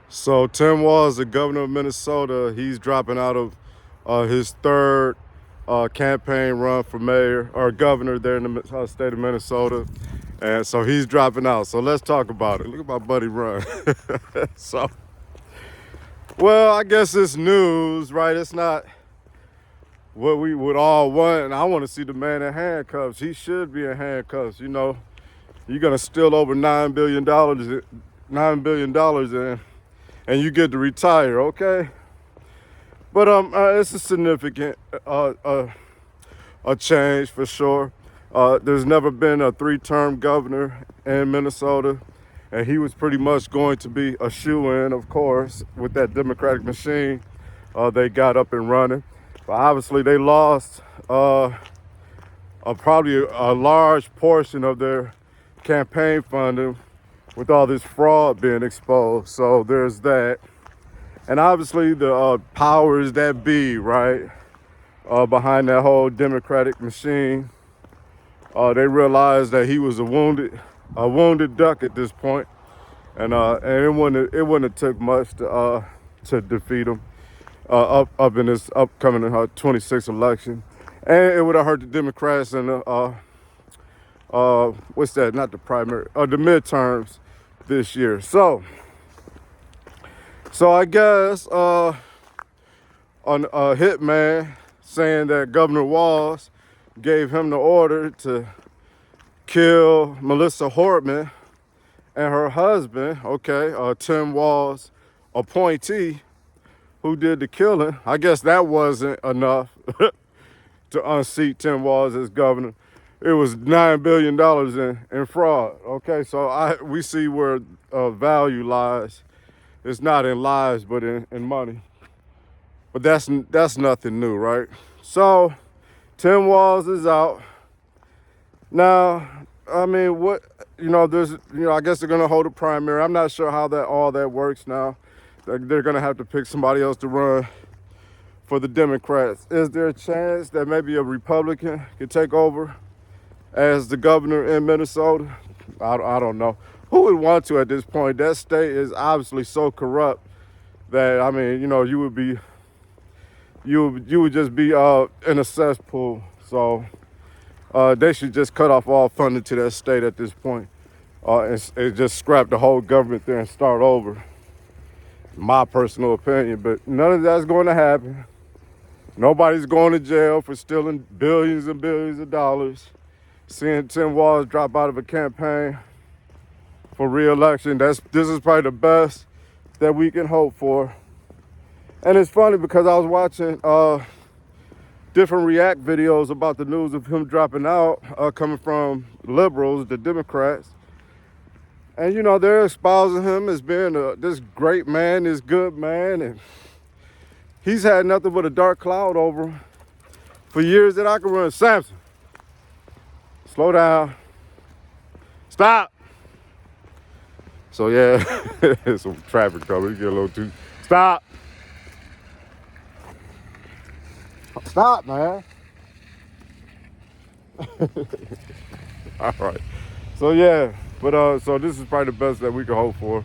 So Tim Walz, the governor of Minnesota, he's dropping out of his third campaign run for mayor or governor there in the state of Minnesota. And so he's dropping out. So let's talk about it. Look at my buddy run. So, well, I guess it's news, right? It's not what we would all want. And I want to see the man in handcuffs. He should be in handcuffs. You know, you're going to steal over $9 billion, $9 billion and you get to retire, okay? But it's a significant a change for sure. There's never been a three-term governor in Minnesota, and he was pretty much going to be a shoo-in, of course, with that Democratic machine they got up and running. But obviously they lost probably a large portion of their campaign funding with all this fraud being exposed. So there's that. And obviously the powers that be, right, behind that whole Democratic machine, they realized that he was a wounded duck at this point, and it wouldn't have took much to defeat him up in this upcoming 26th election, and it would have hurt the Democrats in the what's that? Not the primary, the midterms this year. So I guess on a hitman saying that Governor Walz gave him the order to kill Melissa Hortman and her husband, okay, Tim Walz appointee who did the killing. I guess that wasn't enough to unseat Tim Walz as governor. It was $9 billion in fraud, okay? So we see where value lies. It's not in lives, but in money. But that's nothing new, right? So Tim Walz is out. Now, I mean, what, I guess they're gonna hold a primary. I'm not sure how all that works now. They're gonna have to pick somebody else to run for the Democrats. Is there a chance that maybe a Republican could take over as the governor in Minnesota? I don't know. Who would want to at this point? That state is obviously so corrupt that, I mean, you would just be in a cesspool. So they should just cut off all funding to that state at this point, and just scrap the whole government there and start over. My personal opinion, but none of that's going to happen. Nobody's going to jail for stealing billions and billions of dollars. Seeing Tim Walz drop out of a campaign for re-election, this is probably the best that we can hope for. And it's funny because I was watching different react videos about the news of him dropping out, coming from liberals, the Democrats. And, they're espousing him as being this great man, this good man. And he's had nothing but a dark cloud over him for years that I could run. Samson, slow down. Stop. So, yeah, some traffic coming. You get a little too. Stop. Stop, man. All right. So, yeah. But so this is probably the best that we can hope for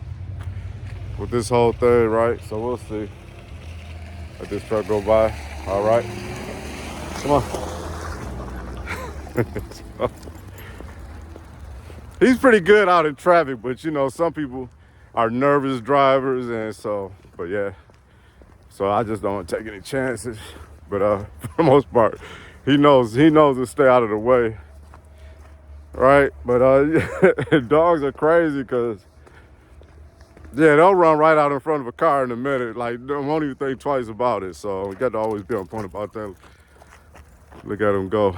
with this whole thing, right? So we'll see. Let this truck go by. All right. Come on. He's pretty good out in traffic, but some people are nervous drivers, and but yeah. So I just don't want to take any chances. But for the most part, he knows to stay out of the way. Right, but dogs are crazy because, yeah, they'll run right out in front of a car in a minute. Like, they won't even think twice about it. So we got to always be on point about that. Look at him go.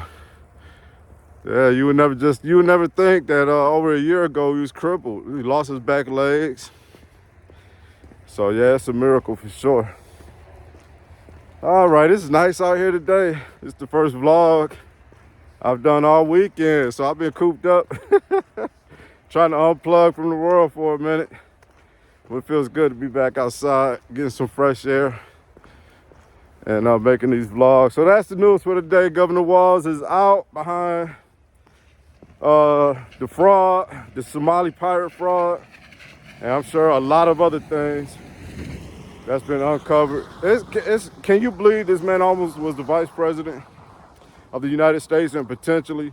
Yeah, you would never think that over a year ago he was crippled. He lost his back legs. So yeah, it's a miracle for sure. All right, it's nice out here today. It's the first vlog I've done all weekend, so I've been cooped up, trying to unplug from the world for a minute. But it feels good to be back outside, getting some fresh air, and making these vlogs. So that's the news for today. Governor Walz is out behind the fraud, the Somali Pirate fraud, and I'm sure a lot of other things. that's been uncovered. Can you believe this man almost was the vice president of the United States and potentially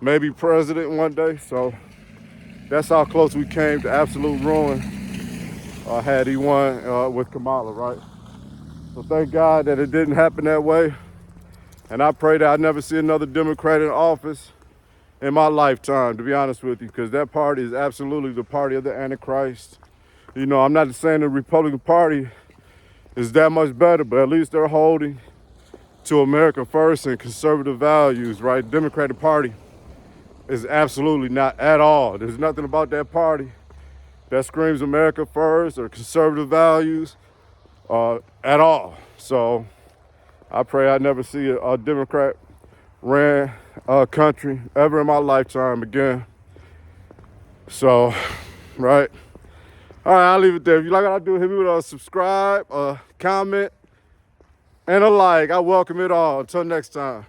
maybe president one day? So that's how close we came to absolute ruin had he won with Kamala, right? So thank God that it didn't happen that way. And I pray that I never see another Democrat in office in my lifetime, to be honest with you, because that party is absolutely the party of the Antichrist. You know, I'm not saying the Republican Party is that much better, but at least they're holding to America first and conservative values, right? Democratic Party is absolutely not at all. There's nothing about that party that screams America first or conservative values at all. So I pray I never see a Democrat ran a country ever in my lifetime again. So, right. All right, I'll leave it there. If you like what I do, hit me with a subscribe, a comment, and a like. I welcome it all. Until next time.